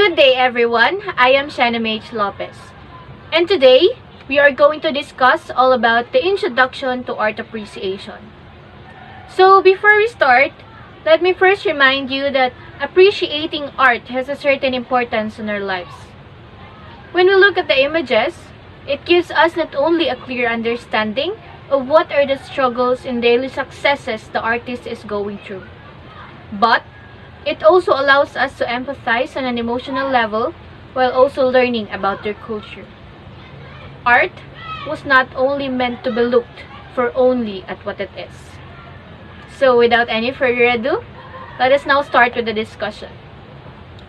Good day everyone, I am Shanamage Lopez. And today, we are going to discuss all about the introduction to art appreciation. So before we start, let me first remind you that appreciating art has a certain importance in our lives. When we look at the images, it gives us not only a clear understanding of what are the struggles and daily successes the artist is going through, but it also allows us to empathize on an emotional level while also learning about their culture. Art was not only meant to be looked for only at what it is. So without any further ado, let us now start with the discussion.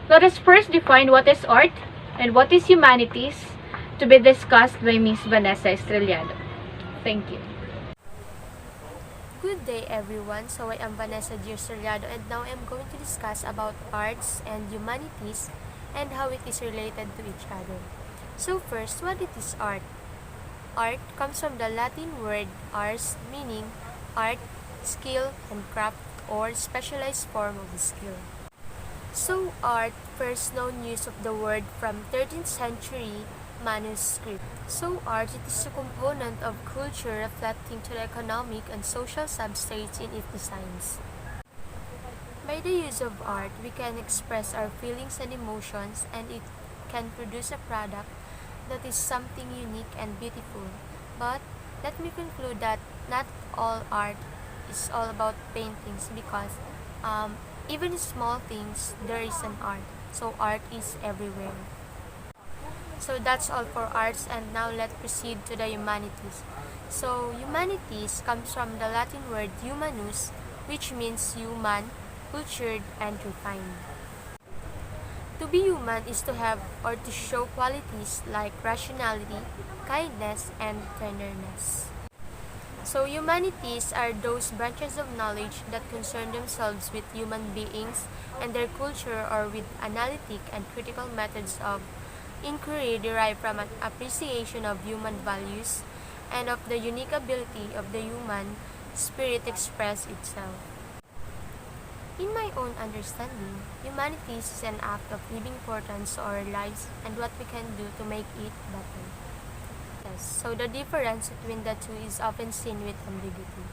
Let us first define what is art and what is humanities, to be discussed by Ms. Vanessa Estrellado. Thank you. Good day everyone, so I am Vanessa Estrellado and now I am going to discuss about arts and humanities and how it is related to each other. So first, what it is art? Art comes from the Latin word ars, meaning art, skill, and craft or specialized form of skill. So art, first known use of the word from 13th century manuscript. So art, it is a component of culture reflecting to the economic and social substrates in its designs. By the use of art, we can express our feelings and emotions, and it can produce a product that is something unique and beautiful. But let me conclude that not all art is all about paintings, because even small things, there is an art. So art is everywhere. So that's all for arts, and now let's proceed to the humanities. So humanities comes from the Latin word humanus, which means human, cultured, and refined. To be human is to have or to show qualities like rationality, kindness, and tenderness. So humanities are those branches of knowledge that concern themselves with human beings and their culture, or with analytic and critical methods of inquiry derived from an appreciation of human values and of the unique ability of the human spirit express itself. In my own understanding, humanities is an act of giving importance to our lives and what we can do to make it better. Yes, so the difference between the two is often seen with ambiguity.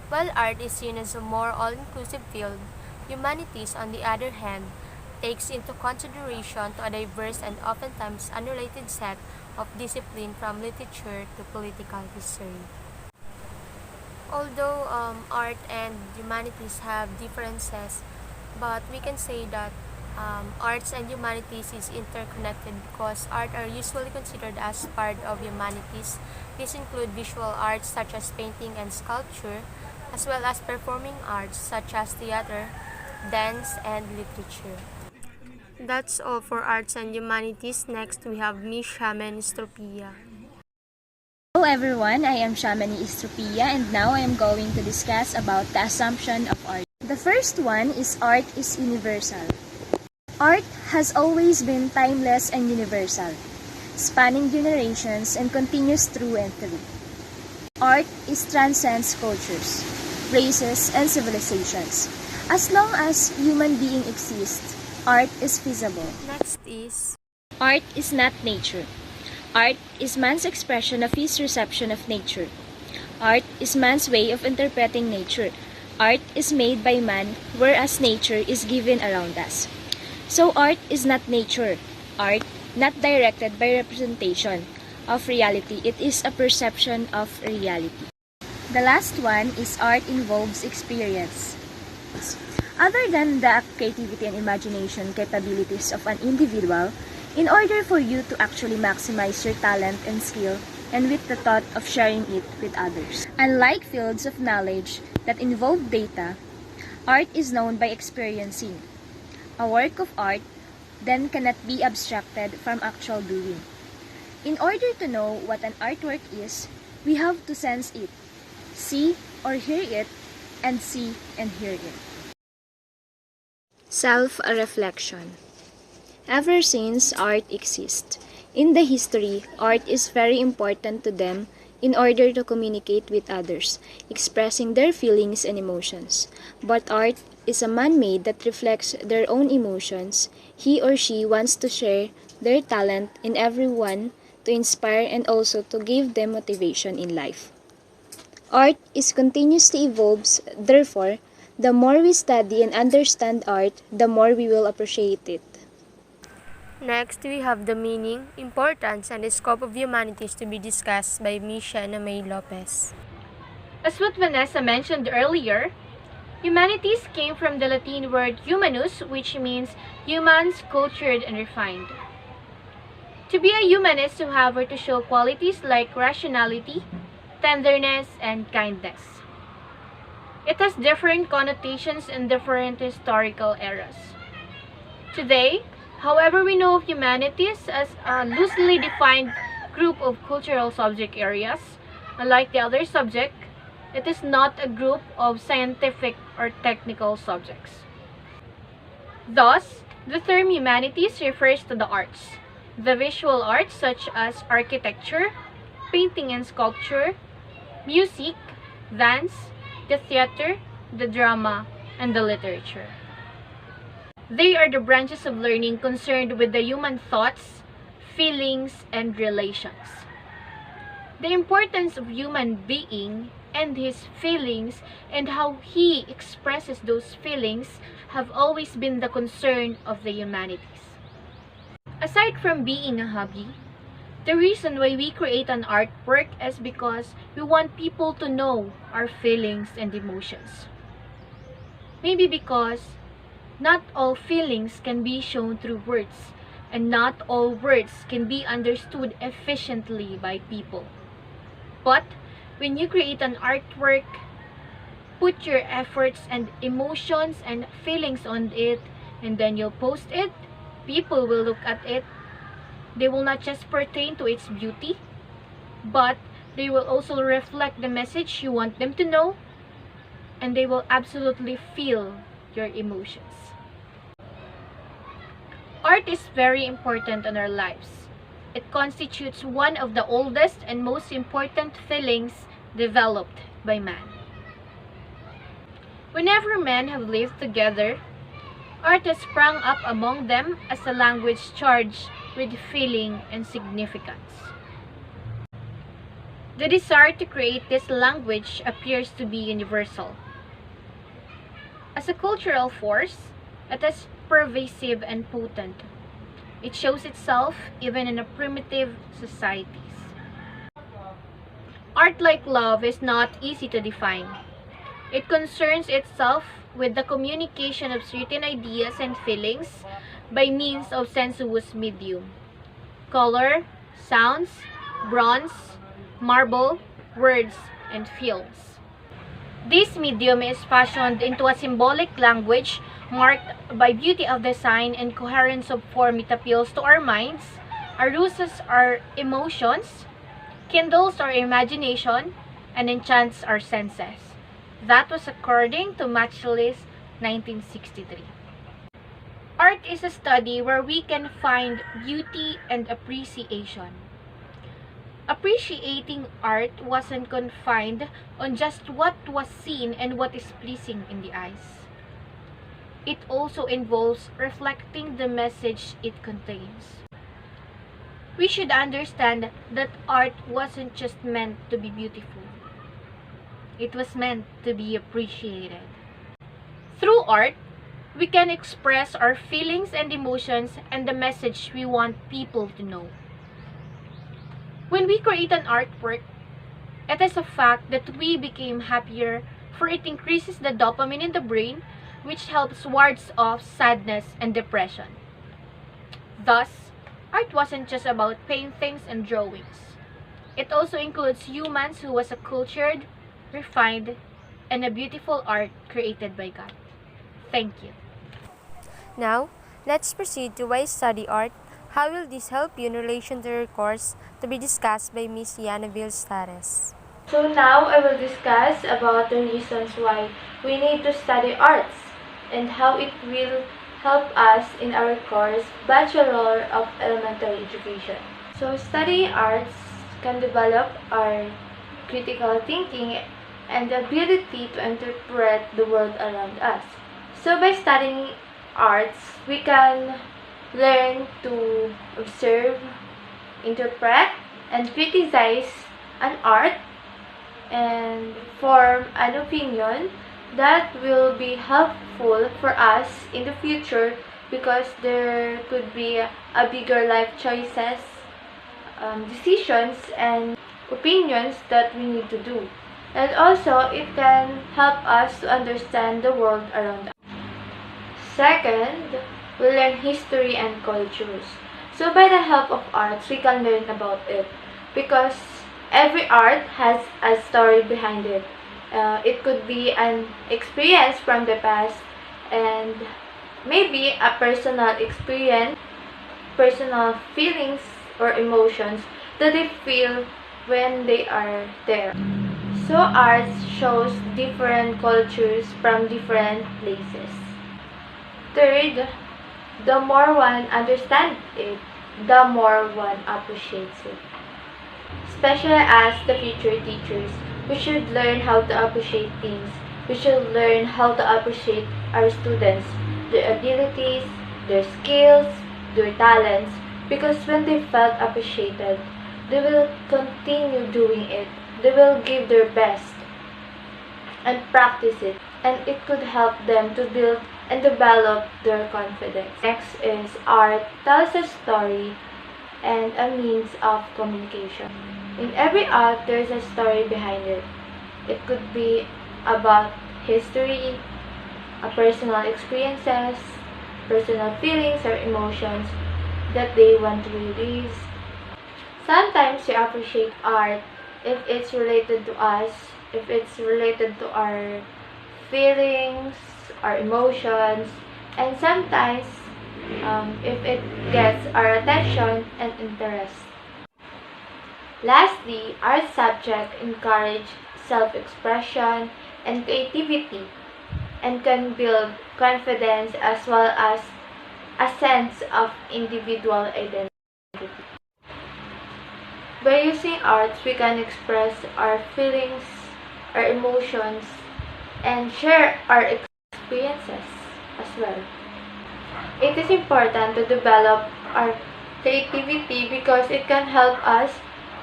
While art is seen as a more all-inclusive field, humanities, on the other hand, takes into consideration to a diverse and oftentimes unrelated set of discipline, from literature to political history. Although art and humanities have differences, but we can say that arts and humanities is interconnected, because art are usually considered as part of humanities. These include visual arts such as painting and sculpture, as well as performing arts such as theater, dance, and literature. That's all for arts and humanities. Next, we have Miss Shaman Stropia. Hello everyone, I am Shamani Istropia, and now I am going to discuss about the assumption of art. The first one is art is universal. Art has always been timeless and universal, spanning generations and continues through and through. Art transcends cultures, races, and civilizations. As long as human being exists, art is feasible. Next is art is not nature. Art is man's expression of his reception of nature. Art is man's way of interpreting nature. Art is made by man, whereas nature is given around us. So art is not nature. Art not directed by representation of reality. It is a perception of reality. The last one is art involves experience. Other than the creativity and imagination capabilities of an individual, in order for you to actually maximize your talent and skill, and with the thought of sharing it with others. Unlike fields of knowledge that involve data, art is known by experiencing. A work of art then cannot be abstracted from actual doing. In order to know what an artwork is, we have to sense it, see or hear it, and see and hear it. Self-reflection. Ever since art exists, in the history, art is very important to them in order to communicate with others, expressing their feelings and emotions. But art is a man-made that reflects their own emotions. He or she wants to share their talent in everyone to inspire and also to give them motivation in life. Art is continuously evolves, therefore, the more we study and understand art, the more we will appreciate it. Next, we have the meaning, importance, and the scope of humanities to be discussed by Ms. Shanna May Lopez. As what Vanessa mentioned earlier, humanities came from the Latin word humanus, which means humans, cultured, and refined. To be a humanist, you have to show qualities like rationality, tenderness, and kindness. It has different connotations in different historical eras. Today, however, we know of humanities as a loosely defined group of cultural subject areas. Unlike the other subject, it is not a group of scientific or technical subjects. Thus, the term humanities refers to the arts. The visual arts such as architecture, painting and sculpture, music, dance, the theater, the drama, and the literature. They are the branches of learning concerned with the human thoughts, feelings, and relations. The importance of human being and his feelings and how he expresses those feelings have always been the concern of the humanities. Aside from being a hobby, the reason why we create an artwork is because we want people to know our feelings and emotions. Maybe because not all feelings can be shown through words, and not all words can be understood efficiently by people. But when you create an artwork, put your efforts and emotions and feelings on it, and then you'll post it, people will look at it. They will not just pertain to its beauty, but they will also reflect the message you want them to know, and they will absolutely feel your emotions. Art is very important in our lives. It constitutes one of the oldest and most important feelings developed by man. Whenever men have lived together, art has sprung up among them as a language charged with feeling and significance. The desire to create this language appears to be universal. As a cultural force, it is pervasive and potent. It shows itself even in primitive societies. Art, like love, is not easy to define. It concerns itself with the communication of certain ideas and feelings by means of sensuous medium. Color, sounds, bronze, marble, words, and films. This medium is fashioned into a symbolic language marked by beauty of design and coherence of form. It appeals to our minds, arouses our emotions, kindles our imagination, and enchants our senses. That was according to Matchlist 1963. Art is a study where we can find beauty and appreciation. Appreciating art wasn't confined on just what was seen and what is pleasing in the eyes. It also involves reflecting the message it contains. We should understand that art wasn't just meant to be beautiful. It was meant to be appreciated. Through art, we can express our feelings and emotions and the message we want people to know. When we create an artwork, it is a fact that we became happier, for it increases the dopamine in the brain, which helps wards off sadness and depression. Thus, art wasn't just about paintings and drawings. It also includes humans who was a cultured, refined, and a beautiful art created by God. Thank you. Now, let's proceed to why study art. How will this help you in relation to your course to be discussed by Ms. Yanaville Stares? So now I will discuss about the reasons why we need to study arts and how it will help us in our course Bachelor of Elementary Education. So studying arts can develop our critical thinking and the ability to interpret the world around us. So by studying arts, we can learn to observe, interpret, and criticize an art and form an opinion that will be helpful for us in the future because there could be a bigger life choices, decisions, and opinions that we need to do. And also, it can help us to understand the world around us. Second, we learn history and cultures. So by the help of arts, we can learn about it because every art has a story behind it. It could be an experience from the past and maybe a personal experience, personal feelings or emotions that they feel when they are there. So arts shows different cultures from different places. Third, the more one understands it, the more one appreciates it. Especially as the future teachers, we should learn how to appreciate things. We should learn how to appreciate our students, their abilities, their skills, their talents, because when they felt appreciated, they will continue doing it. They will give their best and practice it, and it could help them to build and develop their confidence. Next is art tells a story and a means of communication. In every art, there is a story behind it. It could be about history, personal experiences, personal feelings or emotions that they want to release. Sometimes we appreciate art if it's related to us, if it's related to our feelings, our emotions, and sometimes if it gets our attention and interest. Lastly, our subject encourage self-expression and creativity and can build confidence as well as a sense of individual identity. By using arts, we can express our feelings, our emotions, and share our experiences as well. It is important to develop our creativity because it can help us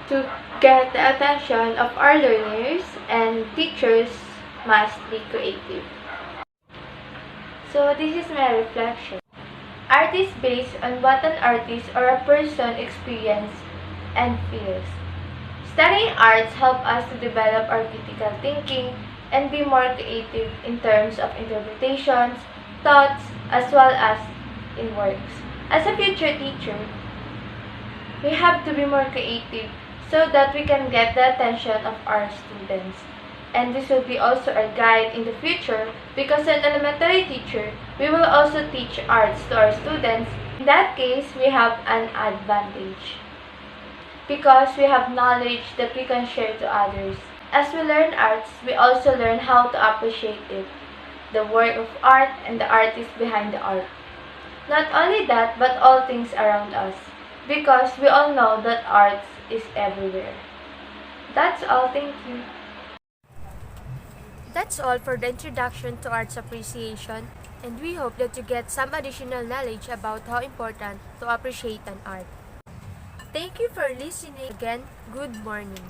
to get the attention of our learners, and teachers must be creative. So this is my reflection. Art is based on what an artist or a person experiences and feels. Studying arts help us to develop our critical thinking and be more creative in terms of interpretations, thoughts, as well as in works. As a future teacher, we have to be more creative so that we can get the attention of our students. And this will be also our guide in the future because as an elementary teacher, we will also teach arts to our students. In that case, we have an advantage because we have knowledge that we can share to others. As we learn arts, we also learn how to appreciate it, the work of art and the artist behind the art. Not only that, but all things around us, because we all know that art is everywhere. That's all, thank you. That's all for the introduction to arts appreciation, and we hope that you get some additional knowledge about how important to appreciate an art. Thank you for listening again. Good morning.